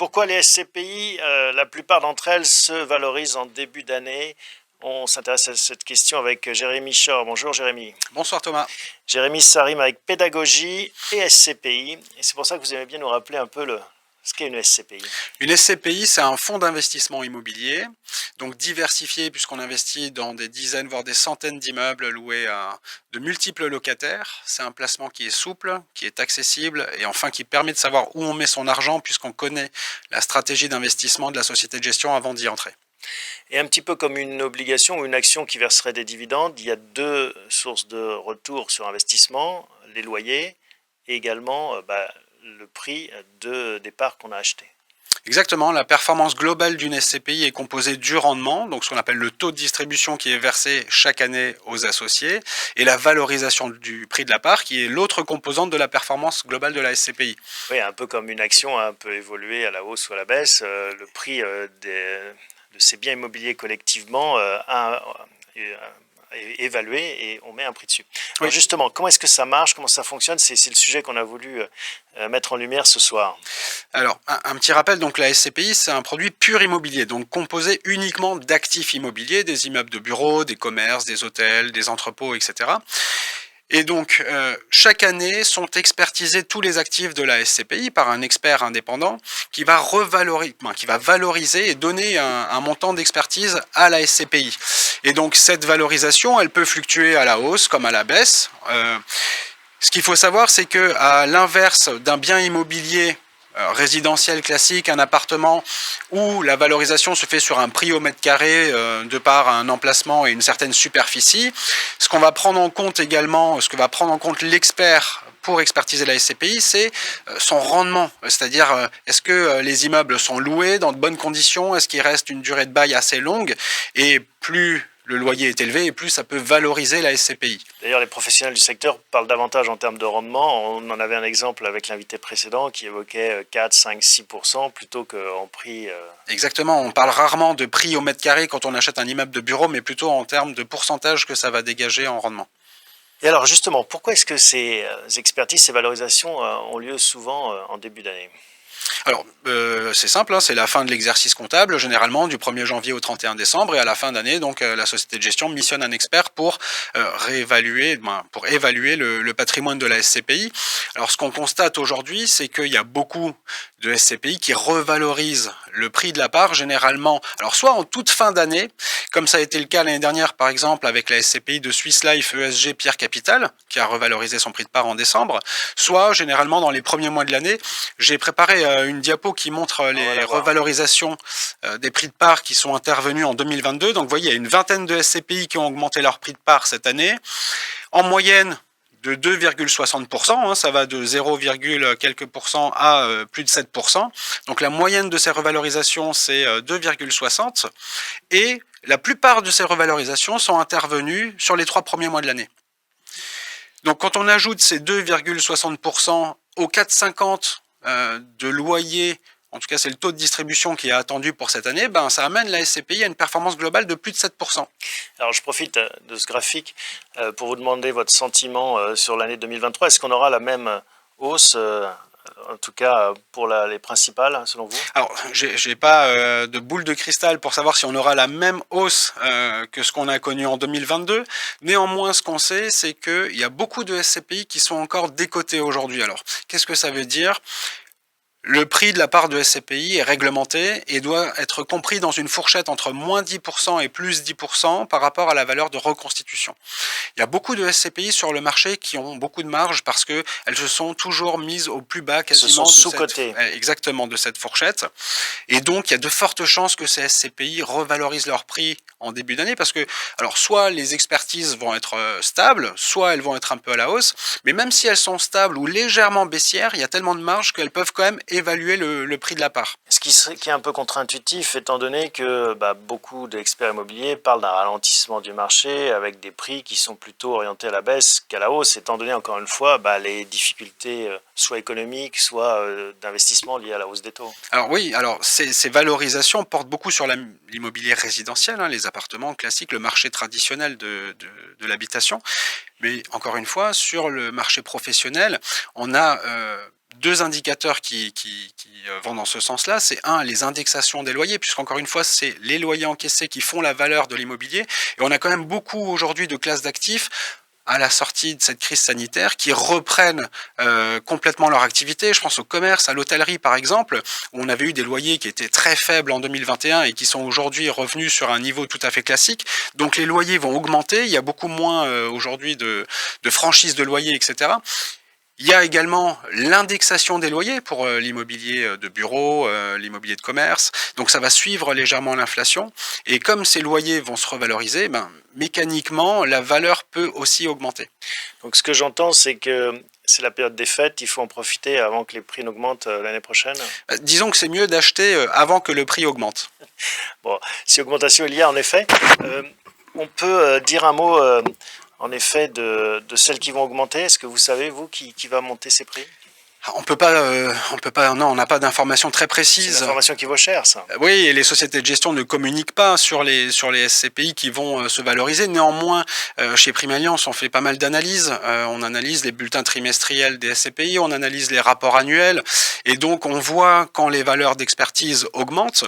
Pourquoi les SCPI, la plupart d'entre elles se valorisent en début d'année? On s'intéresse à cette question avec Jérémy Chor. Bonjour Jérémy. Bonsoir Thomas. Jérémy, ça rime avec pédagogie et SCPI. Et c'est pour ça que vous aimez bien nous rappeler un peu ce qu'est une SCPI. Une SCPI, c'est un fonds d'investissement immobilier, donc diversifié puisqu'on investit dans des dizaines, voire des centaines d'immeubles loués à de multiples locataires. C'est un placement qui est souple, qui est accessible et enfin qui permet de savoir où on met son argent puisqu'on connaît la stratégie d'investissement de la société de gestion avant d'y entrer. Et un petit peu comme une obligation ou une action qui verserait des dividendes, il y a deux sources de retour sur investissement, les loyers et également le prix des parts qu'on a achetées. Exactement, la performance globale d'une SCPI est composée du rendement, donc ce qu'on appelle le taux de distribution qui est versé chaque année aux associés, et la valorisation du prix de la part qui est l'autre composante de la performance globale de la SCPI. Oui, un peu comme une action a un peu évolué à la hausse ou à la baisse, le prix de ces biens immobiliers collectivement est évalué et on met un prix dessus. Alors Oui. justement, comment est-ce que ça marche, comment ça fonctionne? C'est le sujet qu'on a voulu mettre en lumière ce soir. Alors, un petit rappel, donc la SCPI, c'est un produit pur immobilier, donc composé uniquement d'actifs immobiliers, des immeubles de bureaux, des commerces, des hôtels, des entrepôts, etc. Et donc, chaque année sont expertisés tous les actifs de la SCPI par un expert indépendant qui va valoriser et donner un montant d'expertise à la SCPI. Et donc, cette valorisation, elle peut fluctuer à la hausse comme à la baisse. Ce qu'il faut savoir, c'est que à l'inverse d'un bien immobilier résidentiel classique, un appartement où la valorisation se fait sur un prix au mètre carré de par un emplacement et une certaine superficie. Ce qu'on va prendre en compte également, ce que va prendre en compte l'expert pour expertiser la SCPI, c'est son rendement, c'est-à-dire est-ce que les immeubles sont loués dans de bonnes conditions, est-ce qu'il reste une durée de bail assez longue, et plus le loyer est élevé et plus ça peut valoriser la SCPI. D'ailleurs, les professionnels du secteur parlent davantage en termes de rendement. On en avait un exemple avec l'invité précédent qui évoquait 4, 5, 6% plutôt qu'en prix. Exactement, on parle rarement de prix au mètre carré quand on achète un immeuble de bureau, mais plutôt en termes de pourcentage que ça va dégager en rendement. Et alors justement, pourquoi est-ce que ces expertises, ces valorisations ont lieu souvent en début d'année? Alors, c'est simple, hein, c'est la fin de l'exercice comptable, généralement du 1er janvier au 31 décembre, et à la fin d'année, donc la société de gestion missionne un expert pour évaluer le patrimoine de la SCPI. Alors, ce qu'on constate aujourd'hui, c'est qu'il y a beaucoup de SCPI qui revalorisent le prix de la part, généralement, alors soit en toute fin d'année, comme ça a été le cas l'année dernière, par exemple, avec la SCPI de Swiss Life ESG Pierre Capital, qui a revalorisé son prix de part en décembre, soit généralement dans les premiers mois de l'année. J'ai préparé une diapo qui montre les revalorisations des prix de part qui sont intervenus en 2022. Donc vous voyez, il y a une vingtaine de SCPI qui ont augmenté leur prix de part cette année. En moyenne, de 2,60%, hein, ça va de 0, quelques pourcents à plus de 7%. Donc la moyenne de ces revalorisations, c'est 2,60. Et la plupart de ces revalorisations sont intervenues sur les 3 premiers mois de l'année. Donc quand on ajoute ces 2,60% aux 4,50 de loyer, en tout cas c'est le taux de distribution qui est attendu pour cette année, ben, ça amène la SCPI à une performance globale de plus de 7%. Alors je profite de ce graphique pour vous demander votre sentiment sur l'année 2023. Est-ce qu'on aura la même hausse, en tout cas pour les principales, selon vous? Alors, j'ai pas de boule de cristal pour savoir si on aura la même hausse que ce qu'on a connu en 2022. Néanmoins, ce qu'on sait, c'est qu'il y a beaucoup de SCPI qui sont encore décotés aujourd'hui. Alors, qu'est-ce que ça veut dire ? Le prix de la part de SCPI est réglementé et doit être compris dans une fourchette entre moins 10% et plus 10% par rapport à la valeur de reconstitution. Il y a beaucoup de SCPI sur le marché qui ont beaucoup de marge parce qu'elles se sont toujours mises au plus bas quasiment exactement de cette fourchette. Et donc, il y a de fortes chances que ces SCPI revalorisent leur prix en début d'année parce que, alors, soit les expertises vont être stables, soit elles vont être un peu à la hausse, mais même si elles sont stables ou légèrement baissières, il y a tellement de marge qu'elles peuvent quand même évaluer le prix de la part. Ce qui est un peu contre-intuitif, étant donné que beaucoup d'experts immobiliers parlent d'un ralentissement du marché avec des prix qui sont plutôt orientés à la baisse qu'à la hausse, étant donné encore une fois les difficultés soit économiques, soit d'investissement liées à la hausse des taux. Alors oui, alors ces valorisations portent beaucoup sur l'immobilier résidentiel, hein, les appartements classiques, le marché traditionnel de l'habitation. Mais encore une fois, sur le marché professionnel, on a deux indicateurs qui vont dans ce sens-là. C'est un, les indexations des loyers, puisqu'encore une fois, c'est les loyers encaissés qui font la valeur de l'immobilier. Et on a quand même beaucoup aujourd'hui de classes d'actifs à la sortie de cette crise sanitaire qui reprennent complètement leur activité. Je pense au commerce, à l'hôtellerie par exemple, où on avait eu des loyers qui étaient très faibles en 2021 et qui sont aujourd'hui revenus sur un niveau tout à fait classique. Donc les loyers vont augmenter, il y a beaucoup moins aujourd'hui de franchise de loyers, etc. Il y a également l'indexation des loyers pour l'immobilier de bureau, l'immobilier de commerce. Donc ça va suivre légèrement l'inflation. Et comme ces loyers vont se revaloriser, mécaniquement, la valeur peut aussi augmenter. Donc ce que j'entends, c'est que c'est la période des fêtes, il faut en profiter avant que les prix n'augmentent l'année prochaine. Disons que c'est mieux d'acheter avant que le prix augmente. Bon, si augmentation il y a en effet, on peut dire un mot en effet de celles qui vont augmenter. Est-ce que vous savez, vous, qui va monter ces prix? On peut pas, non, on n'a pas d'informations très précises. C'est une information qui vaut cher, ça. Oui, et les sociétés de gestion ne communiquent pas sur les SCPI qui vont se valoriser. Néanmoins, chez Prim'Alliance, on fait pas mal d'analyses. On analyse les bulletins trimestriels des SCPI, on analyse les rapports annuels, et donc on voit quand les valeurs d'expertise augmentent.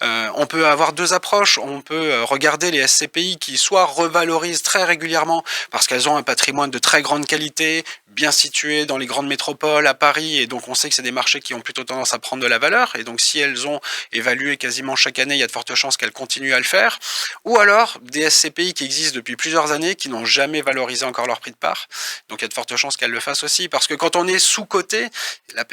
On peut avoir deux approches. On peut regarder les SCPI qui soit revalorisent très régulièrement parce qu'elles ont un patrimoine de très grande qualité, bien situé dans les grandes métropoles, à Paris, et donc on sait que c'est des marchés qui ont plutôt tendance à prendre de la valeur, et donc si elles ont évalué quasiment chaque année, il y a de fortes chances qu'elles continuent à le faire. Ou alors des SCPI qui existent depuis plusieurs années, qui n'ont jamais valorisé encore leur prix de part, donc il y a de fortes chances qu'elles le fassent aussi, parce que quand on est sous-coté,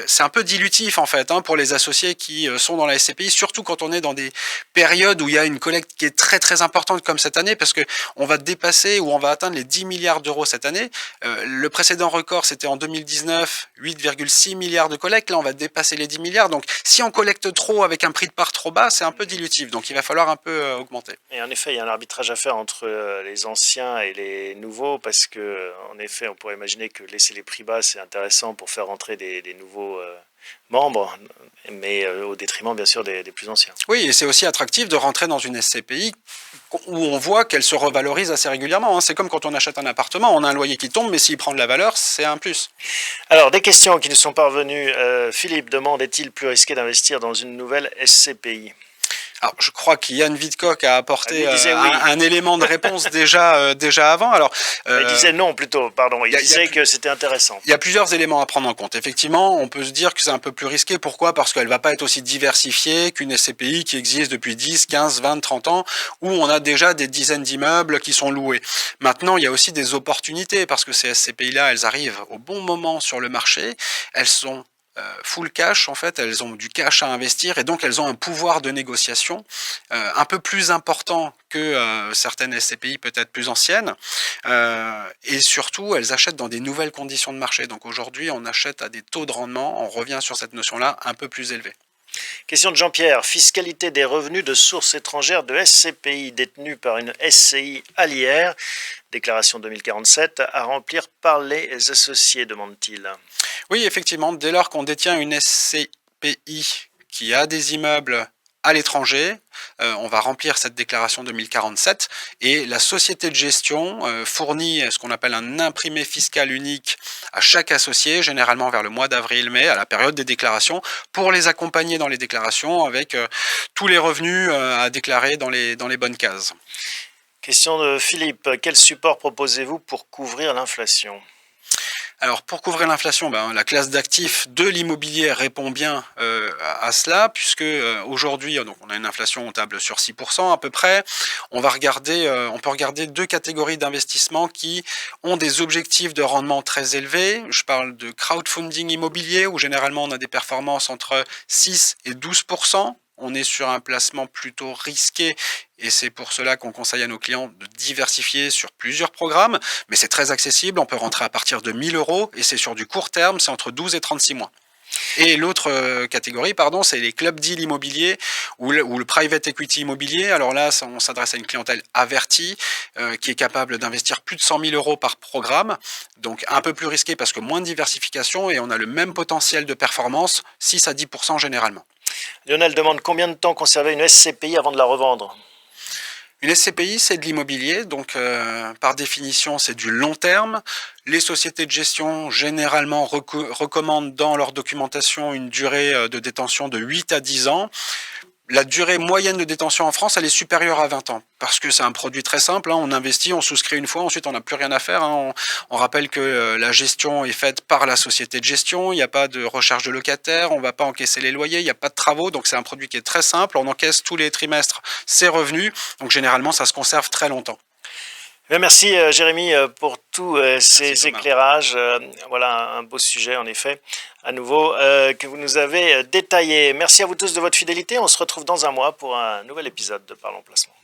c'est un peu dilutif en fait, pour les associés qui sont dans la SCPI, surtout quand on est dans des périodes où il y a une collecte qui est très très importante comme cette année, parce que on va dépasser ou on va atteindre les 10 milliards d'euros cette année. Le précédent record, c'était en 2019, 8,6 milliards de collectes. Là, on va dépasser les 10 milliards. Donc, si on collecte trop avec un prix de part trop bas, c'est un peu dilutif. Donc, il va falloir un peu augmenter. Et en effet, il y a un arbitrage à faire entre les anciens et les nouveaux, parce que, en effet, on pourrait imaginer que laisser les prix bas, c'est intéressant pour faire rentrer des nouveaux membres, mais au détriment, bien sûr, des plus anciens. Oui, et c'est aussi attractif de rentrer dans une SCPI où on voit qu'elle se revalorise assez régulièrement. C'est comme quand on achète un appartement, on a un loyer qui tombe, mais s'il prend de la valeur, c'est un plus. Alors, des questions qui nous sont parvenues. Philippe demande, est-il plus risqué d'investir dans une nouvelle SCPI ? Alors, je crois qu'Yann Vidcock a apporté oui. un élément de réponse déjà avant. Alors, il disait non plutôt, pardon. Il disait que c'était intéressant. Il y a plusieurs éléments à prendre en compte. Effectivement, on peut se dire que c'est un peu plus risqué. Pourquoi ? Parce qu'elle ne va pas être aussi diversifiée qu'une SCPI qui existe depuis 10, 15, 20, 30 ans, où on a déjà des dizaines d'immeubles qui sont loués. Maintenant, il y a aussi des opportunités, parce que ces SCPI-là, elles arrivent au bon moment sur le marché. Elles sont full cash, en fait, elles ont du cash à investir, et donc elles ont un pouvoir de négociation un peu plus important que certaines SCPI peut-être plus anciennes, et surtout elles achètent dans des nouvelles conditions de marché. Donc aujourd'hui on achète à des taux de rendement, on revient sur cette notion-là, un peu plus élevés. Question de Jean-Pierre. Fiscalité des revenus de sources étrangères de SCPI détenues par une SCI allière. Déclaration 2047 à remplir par les associés, demande-t-il. Oui, effectivement, dès lors qu'on détient une SCPI qui a des immeubles à l'étranger, on va remplir cette déclaration 2047, et la société de gestion fournit ce qu'on appelle un imprimé fiscal unique à chaque associé, généralement vers le mois d'avril-mai, à la période des déclarations, pour les accompagner dans les déclarations avec tous les revenus à déclarer dans les bonnes cases. Question de Philippe. Quel support proposez-vous pour couvrir l'inflation ? Alors pour couvrir l'inflation, la classe d'actifs de l'immobilier répond bien à cela, puisque aujourd'hui donc on a une inflation, on table sur 6% à peu près. On peut regarder deux catégories d'investissements qui ont des objectifs de rendement très élevés. Je parle de crowdfunding immobilier, où généralement on a des performances entre 6 et 12%. On est sur un placement plutôt risqué, et c'est pour cela qu'on conseille à nos clients de diversifier sur plusieurs programmes, mais c'est très accessible, on peut rentrer à partir de 1 000 €, et c'est sur du court terme, c'est entre 12 et 36 mois. Et l'autre catégorie, c'est les club deal immobiliers ou le private equity immobilier. Alors là, on s'adresse à une clientèle avertie qui est capable d'investir plus de 100 000 € par programme, donc un peu plus risqué parce que moins de diversification, et on a le même potentiel de performance, 6 à 10% généralement. Lionel demande combien de temps conserver une SCPI avant de la revendre ? Une SCPI, c'est de l'immobilier, donc par définition, c'est du long terme. Les sociétés de gestion, généralement, recommandent dans leur documentation une durée de détention de 8 à 10 ans. La durée moyenne de détention en France, elle est supérieure à 20 ans, parce que c'est un produit très simple, hein, on investit, on souscrit une fois, ensuite on n'a plus rien à faire. Hein, on rappelle que la gestion est faite par la société de gestion, il n'y a pas de recherche de locataires, on ne va pas encaisser les loyers, il n'y a pas de travaux, donc c'est un produit qui est très simple, on encaisse tous les trimestres ses revenus, donc généralement ça se conserve très longtemps. Merci Jérémy pour tous ces éclairages. Voilà un beau sujet en effet, à nouveau, que vous nous avez détaillé. Merci à vous tous de votre fidélité. On se retrouve dans un mois pour un nouvel épisode de Parlons Placement.